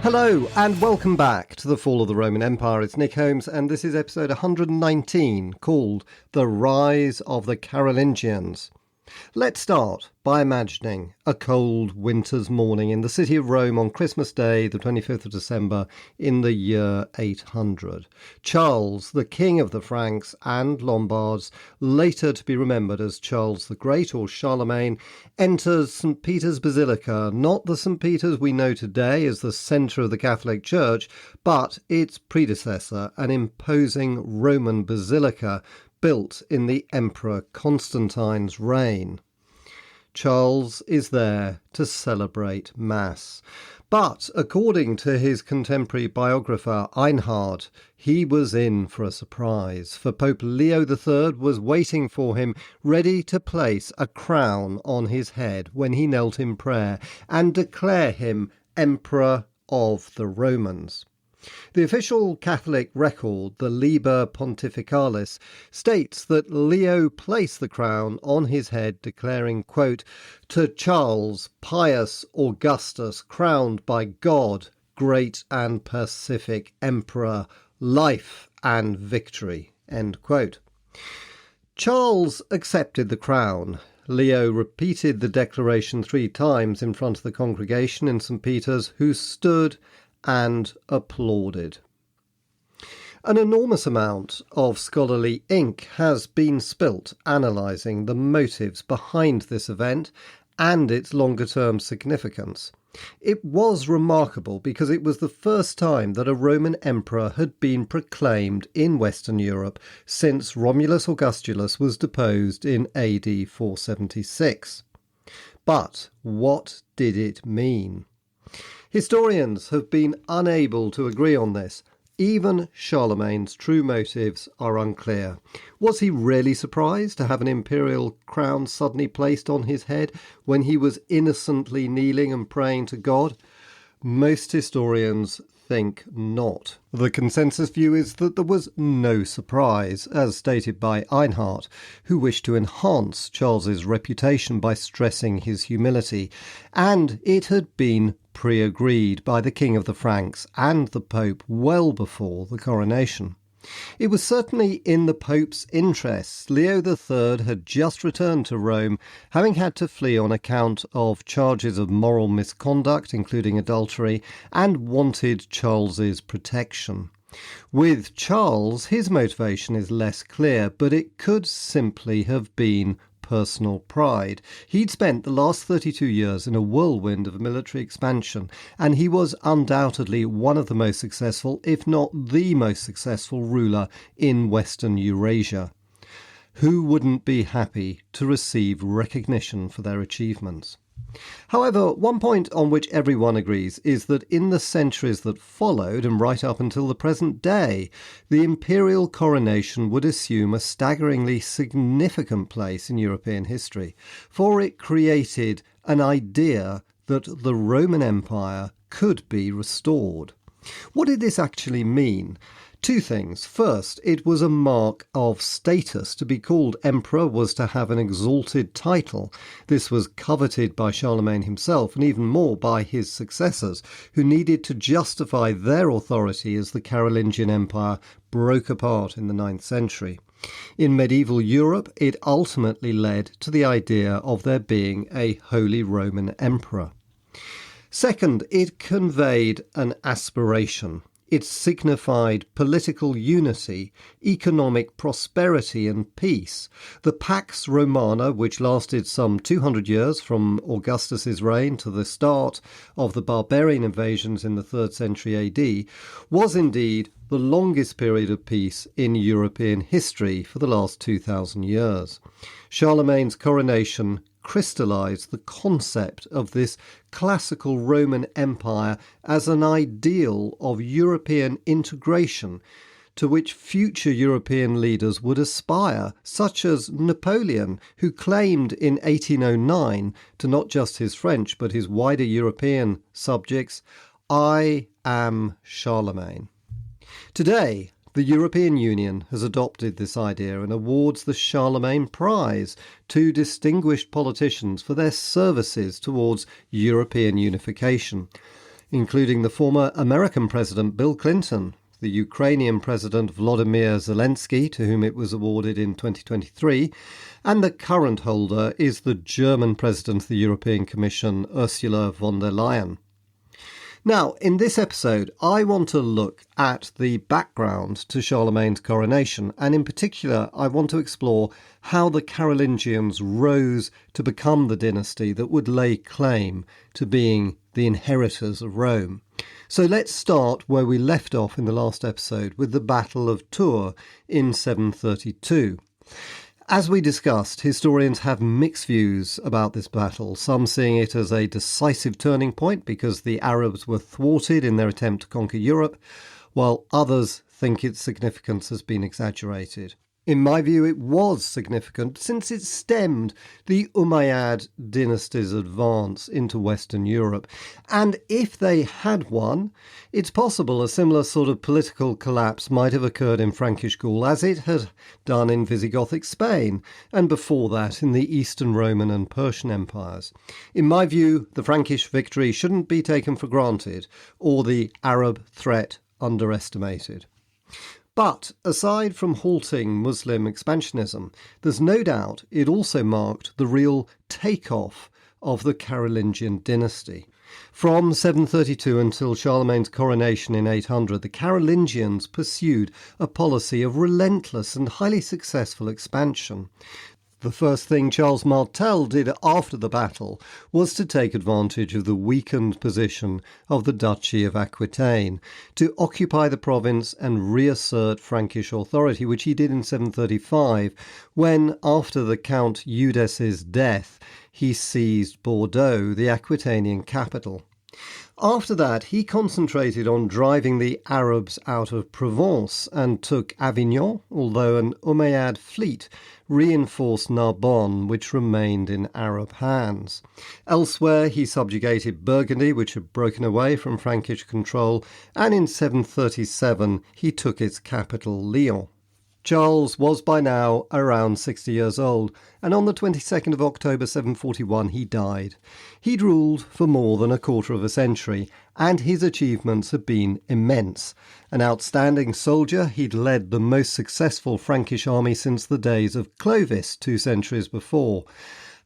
Hello and welcome back to The Fall of the Roman Empire. It's Nick Holmes and this is episode 119 called The Rise of the Carolingians. Let's start by imagining a cold winter's morning in the city of Rome on Christmas Day, the 25th of December, in the year 800. Charles, the King of the Franks and Lombards, later to be remembered as Charles the Great or Charlemagne, enters St. Peter's Basilica, not the St. Peter's we know today as the centre of the Catholic Church, but its predecessor, an imposing Roman basilica built in the Emperor Constantine's reign. Charles is there to celebrate Mass. But according to his contemporary biographer Einhard, he was in for a surprise, for Pope Leo III was waiting for him, ready to place a crown on his head when he knelt in prayer and declare him Emperor of the Romans. The official Catholic record, the Liber Pontificalis, states that Leo placed the crown on his head, declaring, quote, "To Charles, pious Augustus, crowned by God, great and pacific Emperor, life and victory," end quote. Charles accepted the crown. Leo repeated the declaration 3 times in front of the congregation in St. Peter's, who stood and applauded. An enormous amount of scholarly ink has been spilt analysing the motives behind this event and its longer-term significance. It was remarkable because it was the first time that a Roman emperor had been proclaimed in Western Europe since Romulus Augustulus was deposed in AD 476. But what did it mean? Historians have been unable to agree on this. Even Charlemagne's true motives are unclear. Was he really surprised to have an imperial crown suddenly placed on his head when he was innocently kneeling and praying to God? Most historians think not. The consensus view is that there was no surprise, as stated by Einhard, who wished to enhance Charles's reputation by stressing his humility, and it had been pre-agreed by the King of the Franks and the Pope well before the coronation. It was certainly in the Pope's interests. Leo III had just returned to Rome, having had to flee on account of charges of moral misconduct, including adultery, and wanted Charles's protection. With Charles, his motivation is less clear, but it could simply have been personal pride. He'd spent the last 32 years in a whirlwind of military expansion, and he was undoubtedly one of the most successful, if not the most successful ruler in Western Eurasia. Who wouldn't be happy to receive recognition for their achievements? However, one point on which everyone agrees is that in the centuries that followed, and right up until the present day, the imperial coronation would assume a staggeringly significant place in European history, for it created an idea that the Roman Empire could be restored. What did this actually mean? 2 things. First, it was a mark of status. To be called emperor was to have an exalted title. This was coveted by Charlemagne himself and even more by his successors, who needed to justify their authority as the Carolingian Empire broke apart in the 9th century. In medieval Europe, it ultimately led to the idea of there being a Holy Roman Emperor. Second, it conveyed an aspiration. It signified political unity, economic prosperity and peace. The Pax Romana, which lasted some 200 years from Augustus's reign to the start of the barbarian invasions in the 3rd century AD, was indeed the longest period of peace in European history for the last 2,000 years. Charlemagne's coronation crystallized the concept of this classical Roman Empire as an ideal of European integration to which future European leaders would aspire, such as Napoleon, who claimed in 1809 to not just his French but his wider European subjects, "I am Charlemagne." Today, the European Union has adopted this idea and awards the Charlemagne Prize to distinguished politicians for their services towards European unification. including the former American President Bill Clinton, the Ukrainian President Volodymyr Zelensky, to whom it was awarded in 2023, and the current holder is the German President of the European Commission, Ursula von der Leyen. Now, in this episode, I want to look at the background to Charlemagne's coronation, and in particular, I want to explore how the Carolingians rose to become the dynasty that would lay claim to being the inheritors of Rome. So let's start where we left off in the last episode with the Battle of Tours in 732. As we discussed, historians have mixed views about this battle, some seeing it as a decisive turning point because the Arabs were thwarted in their attempt to conquer Europe, while others think its significance has been exaggerated. In my view, it was significant since it stemmed the Umayyad dynasty's advance into Western Europe. And if they had won, it's possible a similar sort of political collapse might have occurred in Frankish Gaul as it had done in Visigothic Spain, and before that in the Eastern Roman and Persian empires. In my view, the Frankish victory shouldn't be taken for granted, or the Arab threat underestimated. But aside from halting Muslim expansionism, there's no doubt it also marked the real takeoff of the Carolingian dynasty. From 732 until Charlemagne's coronation in 800, the Carolingians pursued a policy of relentless and highly successful expansion. The first thing Charles Martel did after the battle was to take advantage of the weakened position of the Duchy of Aquitaine to occupy the province and reassert Frankish authority, which he did in 735 when, after the Count Eudes's death, he seized Bordeaux, the Aquitanian capital. After that, he concentrated on driving the Arabs out of Provence and took Avignon, although an Umayyad fleet reinforced Narbonne, which remained in Arab hands. Elsewhere, he subjugated Burgundy, which had broken away from Frankish control, and in 737 he took its capital, Lyon. Charles was by now around 60 years old, and on the 22nd of October 741 he died. He'd ruled for more than a quarter of a century, and his achievements had been immense. An outstanding soldier, he'd led the most successful Frankish army since the days of Clovis 2 centuries before.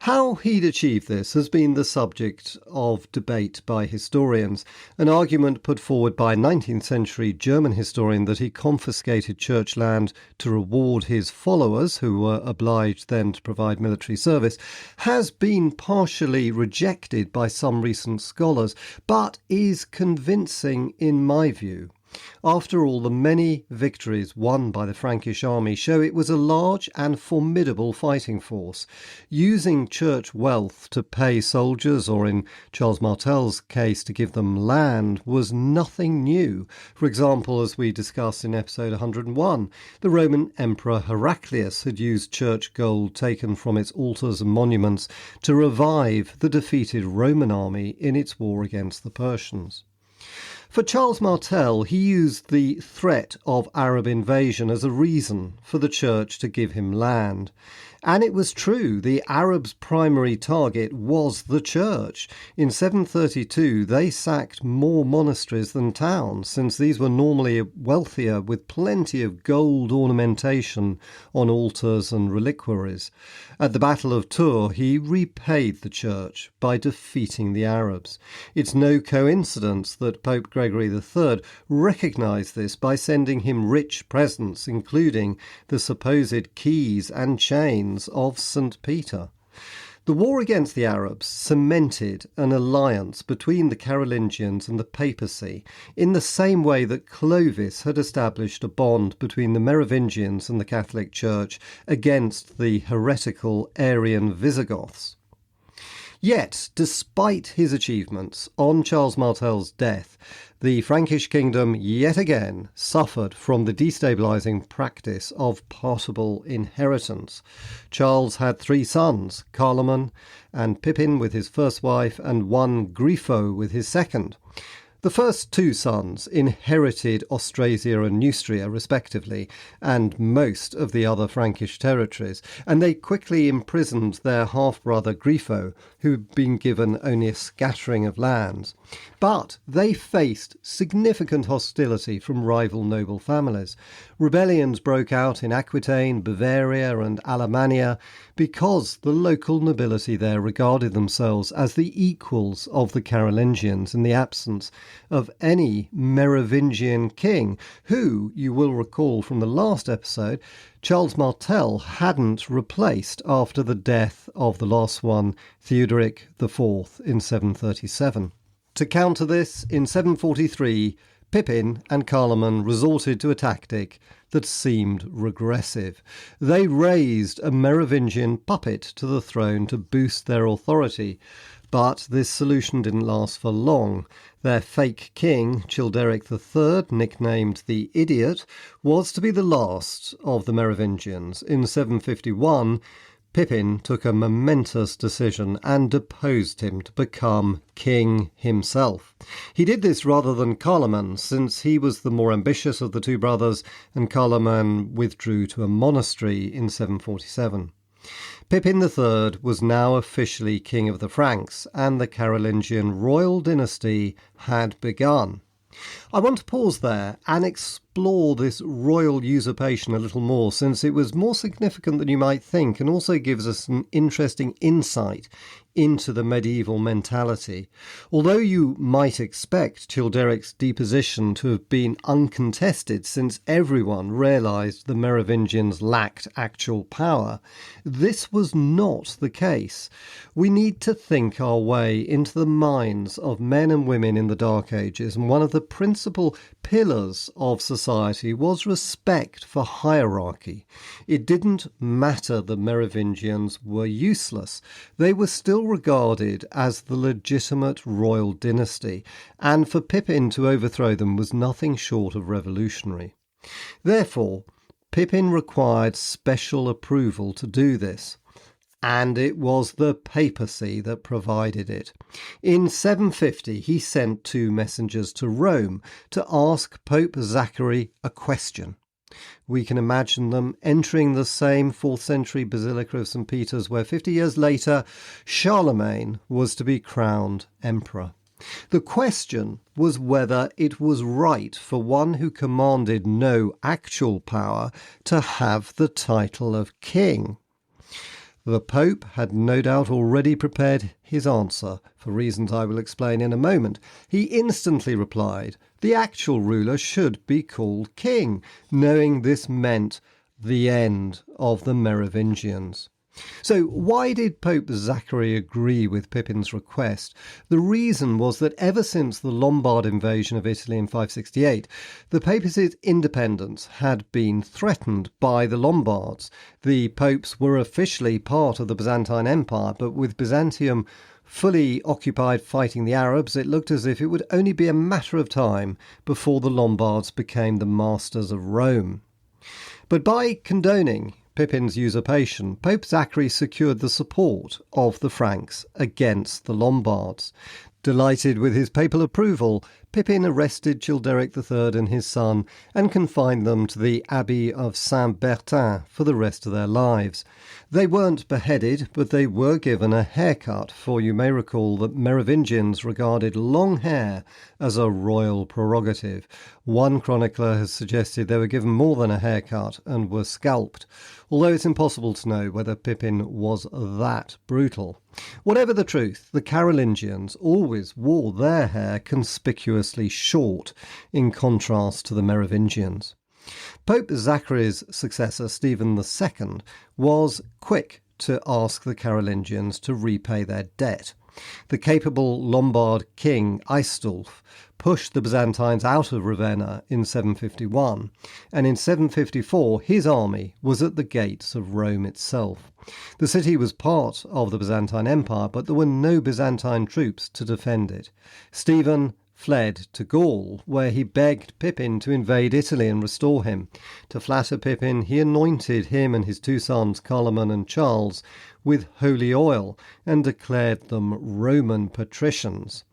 How he'd achieved this has been the subject of debate by historians, an argument put forward by a 19th century German historian that he confiscated church land to reward his followers, who were obliged then to provide military service, has been partially rejected by some recent scholars, but is convincing in my view. After all, the many victories won by the Frankish army show it was a large and formidable fighting force. Using church wealth to pay soldiers, or in Charles Martel's case to give them land, was nothing new. For example, as we discussed in episode 101, the Roman Emperor Heraclius had used church gold taken from its altars and monuments to revive the defeated Roman army in its war against the Persians. For Charles Martel, he used the threat of Arab invasion as a reason for the church to give him land. And it was true, the Arabs' primary target was the church. In 732, they sacked more monasteries than towns, since these were normally wealthier with plenty of gold ornamentation on altars and reliquaries. At the Battle of Tours, he repaid the church by defeating the Arabs. It's no coincidence that Pope Gregory III recognised this by sending him rich presents, including the supposed keys and chains of St. Peter. The war against the Arabs cemented an alliance between the Carolingians and the papacy in the same way that Clovis had established a bond between the Merovingians and the Catholic Church against the heretical Arian Visigoths. Yet, despite his achievements, on Charles Martel's death, the Frankish kingdom yet again suffered from the destabilising practice of partible inheritance. Charles had 3 sons, Carloman and Pippin with his first wife, and one Grifo with his second. The first two sons inherited Austrasia and Neustria, respectively, and most of the other Frankish territories, and they quickly imprisoned their half-brother Grifo, who had been given only a scattering of lands. But they faced significant hostility from rival noble families. Rebellions broke out in Aquitaine, Bavaria and Alemannia because the local nobility there regarded themselves as the equals of the Carolingians in the absence of any Merovingian king who, you will recall from the last episode, Charles Martel hadn't replaced after the death of the last one, Theodoric IV, in 737. To counter this, in 743, Pippin and Carloman resorted to a tactic that seemed regressive. They raised a Merovingian puppet to the throne to boost their authority, but this solution didn't last for long. Their fake king, Childeric III, nicknamed the Idiot, was to be the last of the Merovingians. In 751, Pippin took a momentous decision and deposed him to become king himself. He did this rather than Carloman, since he was the more ambitious of the two brothers, and Carloman withdrew to a monastery in 747. Pippin III was now officially king of the Franks, and the Carolingian royal dynasty had begun. I want to pause there and explore this royal usurpation a little more, since it was more significant than you might think and also gives us an interesting insight into the medieval mentality. Although you might expect Childeric's deposition to have been uncontested, since everyone realised the Merovingians lacked actual power, this was not the case. We need to think our way into the minds of men and women in the Dark Ages, and one of the principal pillars of society was respect for hierarchy. It didn't matter the Merovingians were useless. They were still regarded as the legitimate royal dynasty, and for Pippin to overthrow them was nothing short of revolutionary. Therefore, Pippin required special approval to do this, and it was the papacy that provided it. In 750, he sent two messengers to Rome to ask Pope Zachary a question. We can imagine them entering the same 4th century Basilica of St. Peter's, where 50 years later Charlemagne was to be crowned emperor. The question was whether it was right for one who commanded no actual power to have the title of king. The Pope had no doubt already prepared his answer, for reasons I will explain in a moment. He instantly replied, the actual ruler should be called king, knowing this meant the end of the Merovingians. So why did Pope Zachary agree with Pippin's request? The reason was that ever since the Lombard invasion of Italy in 568, the papacy's independence had been threatened by the Lombards. The popes were officially part of the Byzantine Empire, but with Byzantium fully occupied fighting the Arabs, it looked as if it would only be a matter of time before the Lombards became the masters of Rome. But by condoning Pippin's usurpation, Pope Zachary secured the support of the Franks against the Lombards. Delighted with his papal approval, Pippin arrested Childeric III and his son and confined them to the Abbey of Saint-Bertin for the rest of their lives. They weren't beheaded, but they were given a haircut, for you may recall that Merovingians regarded long hair as a royal prerogative. One chronicler has suggested they were given more than a haircut and were scalped, although it's impossible to know whether Pippin was that brutal. Whatever the truth, the Carolingians always wore their hair conspicuously short, in contrast to the Merovingians. Pope Zachary's successor, Stephen II, was quick to ask the Carolingians to repay their debt. The capable Lombard king Aistulf pushed the Byzantines out of Ravenna in 751, and in 754 his army was at the gates of Rome itself. The city was part of the Byzantine Empire, but there were no Byzantine troops to defend it. Stephen fled to Gaul, where he begged Pippin to invade Italy and restore him. To flatter Pippin, he anointed him and his two sons, Carloman and Charles, with holy oil and declared them Roman patricians.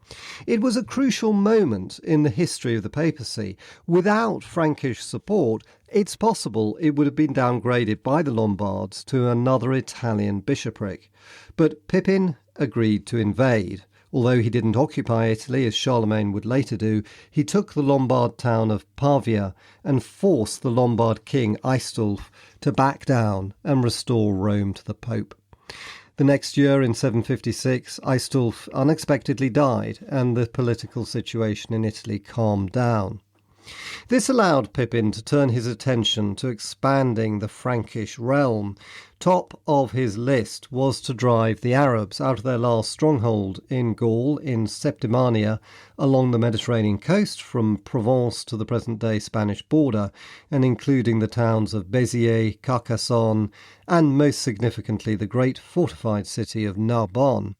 It was a crucial moment in the history of the papacy. Without Frankish support, it's possible it would have been downgraded by the Lombards to another Italian bishopric. But Pippin agreed to invade. Although he didn't occupy Italy, as Charlemagne would later do, he took the Lombard town of Pavia and forced the Lombard king Aistulf to back down and restore Rome to the Pope. The next year, in 756, Aistulf unexpectedly died and the political situation in Italy calmed down. This allowed Pippin to turn his attention to expanding the Frankish realm. Top of his list was to drive the Arabs out of their last stronghold in Gaul, in Septimania, along the Mediterranean coast from Provence to the present-day Spanish border, and including the towns of Béziers, Carcassonne, and most significantly the great fortified city of Narbonne.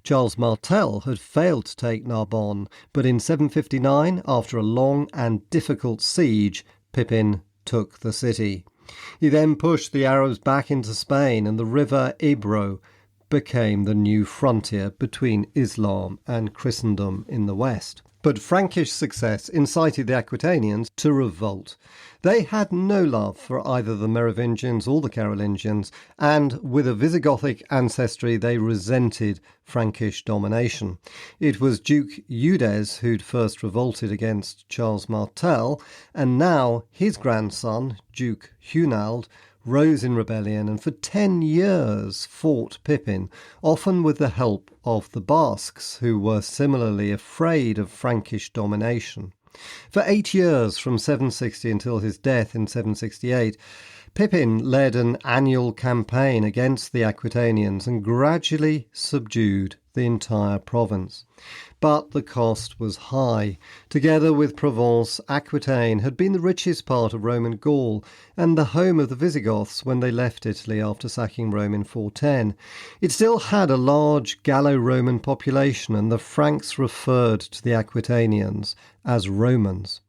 Charles Martel had failed to take Narbonne, but in 759, after a long and difficult siege, Pippin took the city. He then pushed the Arabs back into Spain, and the river Ebro became the new frontier between Islam and Christendom in the west. But Frankish success incited the Aquitanians to revolt. They had no love for either the Merovingians or the Carolingians, and with a Visigothic ancestry they resented Frankish domination. It was Duke Eudes who'd first revolted against Charles Martel, and now his grandson, Duke Hunald, rose in rebellion and for 10 years fought Pippin, often with the help of the Basques, who were similarly afraid of Frankish domination. For 8 years, from 760 until his death in 768, Pippin led an annual campaign against the Aquitanians and gradually subdued the entire province. But the cost was high. Together with Provence, Aquitaine had been the richest part of Roman Gaul and the home of the Visigoths when they left Italy after sacking Rome in 410. It still had a large Gallo-Roman population, and the Franks referred to the Aquitanians as Romans.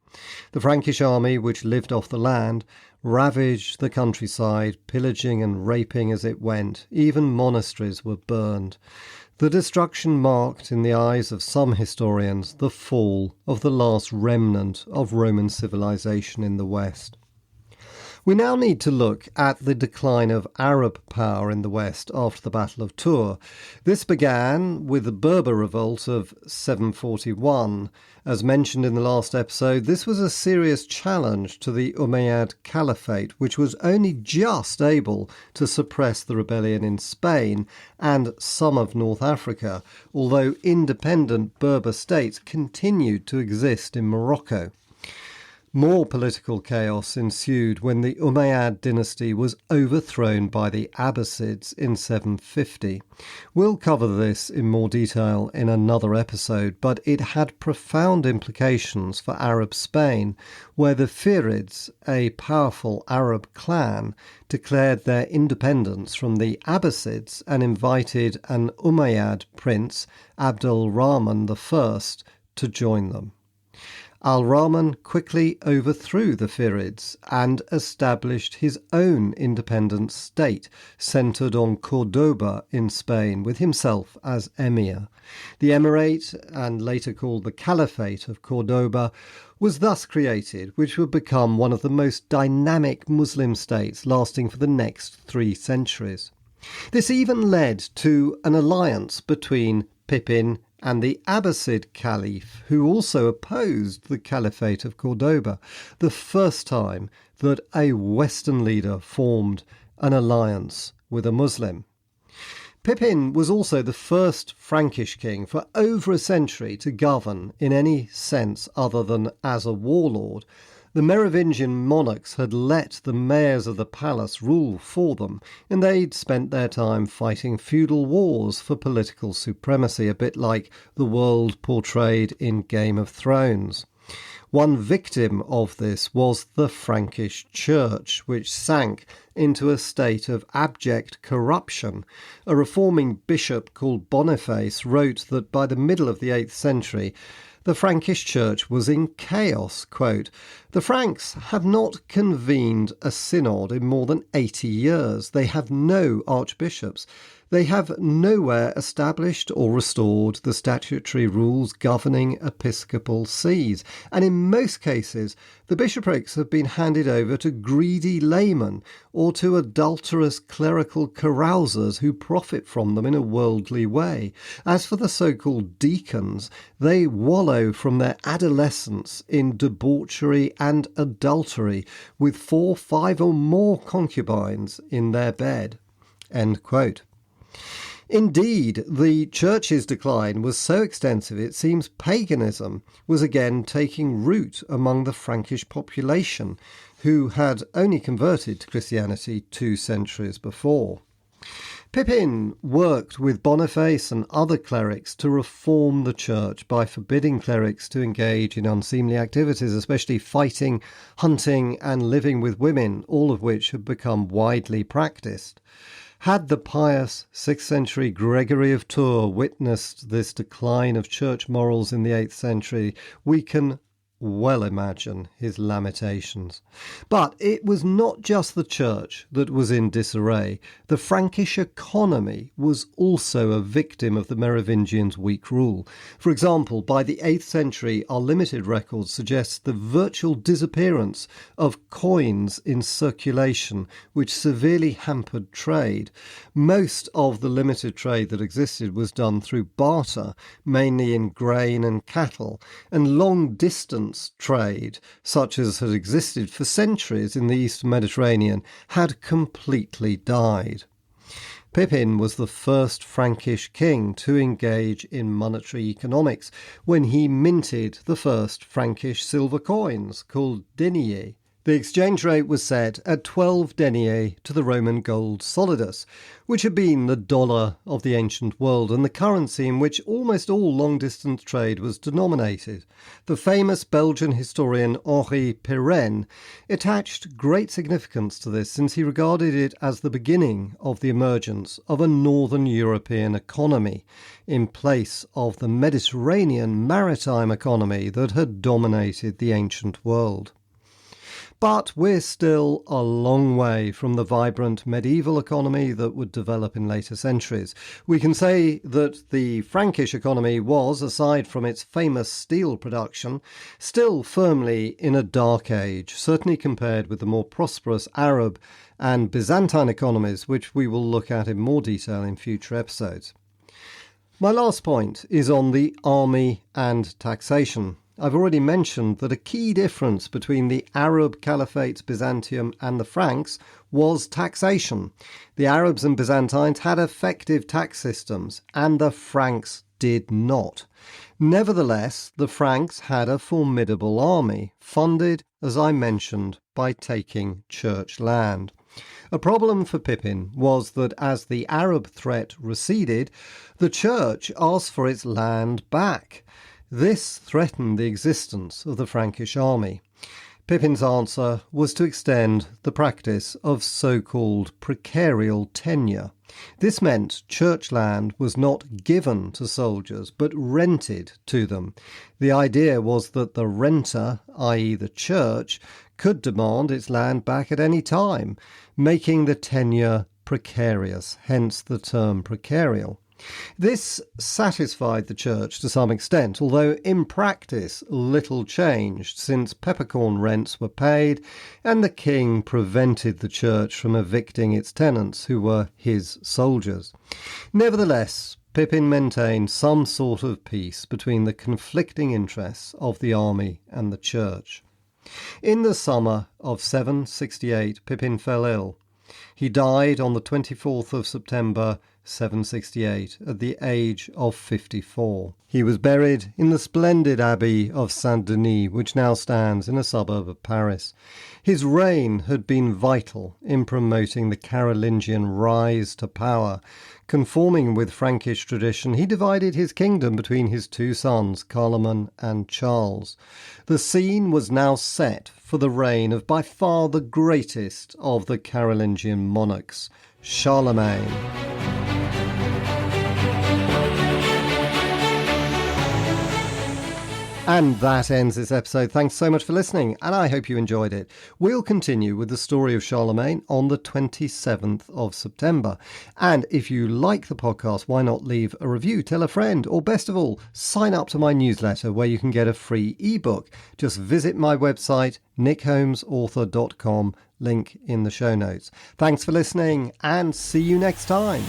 The Frankish army, which lived off the land, ravaged the countryside, pillaging and raping as it went. Even monasteries were burned. The destruction marked, in the eyes of some historians, the fall of the last remnant of Roman civilization in the West. We now need to look at the decline of Arab power in the West after the Battle of Tours. This began with the Berber revolt of 741. As mentioned in the last episode, this was a serious challenge to the Umayyad Caliphate, which was only just able to suppress the rebellion in Spain and some of North Africa, although independent Berber states continued to exist in Morocco. More political chaos ensued when the Umayyad dynasty was overthrown by the Abbasids in 750. We'll cover this in more detail in another episode, but it had profound implications for Arab Spain, where the Fihrids, a powerful Arab clan, declared their independence from the Abbasids and invited an Umayyad prince, Abd al-Rahman I, to join them. Al-Rahman quickly overthrew the Fihrids and established his own independent state, centred on Cordoba in Spain, with himself as emir. The emirate, and later called the Caliphate of Cordoba, was thus created, which would become one of the most dynamic Muslim states, lasting for the next 3 centuries. This even led to an alliance between Pippin and the Abbasid Caliph, who also opposed the Caliphate of Cordoba, the first time that a Western leader formed an alliance with a Muslim. Pippin was also the first Frankish king for over a century to govern in any sense other than as a warlord. The Merovingian monarchs had let the mayors of the palace rule for them, and they'd spent their time fighting feudal wars for political supremacy, a bit like the world portrayed in Game of Thrones. One victim of this was the Frankish Church, which sank into a state of abject corruption. A reforming bishop called Boniface wrote that by the middle of the 8th century, the Frankish church was in chaos. Quote, "The Franks have not convened a synod in more than 80 years. They have no archbishops. They have nowhere established or restored the statutory rules governing episcopal sees, and in most cases the bishoprics have been handed over to greedy laymen or to adulterous clerical carousers who profit from them in a worldly way. As for the so-called deacons, they wallow from their adolescence in debauchery and adultery with 4, 5 or more concubines in their bed." End quote. Indeed, the church's decline was so extensive it seems paganism was again taking root among the Frankish population, who had only converted to Christianity 2 centuries before. Pippin worked with Boniface and other clerics to reform the church by forbidding clerics to engage in unseemly activities, especially fighting, hunting and living with women, all of which had become widely practiced. Had the pious 6th century Gregory of Tours witnessed this decline of church morals in the 8th century, we can well imagine his lamentations. But it was not just the church that was in disarray. The Frankish economy was also a victim of the Merovingians' weak rule. For example, by the 8th century, our limited records suggest the virtual disappearance of coins in circulation, which severely hampered trade. Most of the limited trade that existed was done through barter, mainly in grain and cattle, and long-distance trade, such as had existed for centuries in the Eastern Mediterranean, had completely died. Pippin was the first Frankish king to engage in monetary economics when he minted the first Frankish silver coins, called deniers. The exchange rate was set at 12 deniers to the Roman gold solidus, which had been the dollar of the ancient world and the currency in which almost all long-distance trade was denominated. The famous Belgian historian Henri Pirenne attached great significance to this, since he regarded it as the beginning of the emergence of a northern European economy in place of the Mediterranean maritime economy that had dominated the ancient world. But we're still a long way from the vibrant medieval economy that would develop in later centuries. We can say that the Frankish economy was, aside from its famous steel production, still firmly in a dark age, certainly compared with the more prosperous Arab and Byzantine economies, which we will look at in more detail in future episodes. My last point is on the army and taxation. I've already mentioned that a key difference between the Arab Caliphates, Byzantium and the Franks was taxation. The Arabs and Byzantines had effective tax systems, and the Franks did not. Nevertheless, the Franks had a formidable army, funded, as I mentioned, by taking church land. A problem for Pippin was that as the Arab threat receded, the church asked for its land back. This threatened the existence of the Frankish army. Pippin's answer was to extend the practice of so-called precarial tenure. This meant church land was not given to soldiers, but rented to them. The idea was that the renter, i.e. the church, could demand its land back at any time, making the tenure precarious, hence the term precarial. This satisfied the church to some extent, although in practice little changed, since peppercorn rents were paid and the king prevented the church from evicting its tenants, who were his soldiers. Nevertheless, Pippin maintained some sort of peace between the conflicting interests of the army and the church. In the summer of 768, Pippin fell ill. He died on the 24th of September 768 at the age of 54. He was buried in the splendid abbey of Saint-Denis, which now stands in a suburb of Paris. His reign had been vital in promoting the Carolingian rise to power. Conforming with Frankish tradition, he divided his kingdom between his two sons, Carloman and Charles. The scene was now set for the reign of by far the greatest of the Carolingian monarchs, Charlemagne. And that ends this episode. Thanks so much for listening, and I hope you enjoyed it. We'll continue with the story of Charlemagne on the 27th of September. And if you like the podcast, why not leave a review, tell a friend, or best of all, sign up to my newsletter where you can get a free ebook. Just visit my website, nickholmesauthor.com, link in the show notes. Thanks for listening, and see you next time.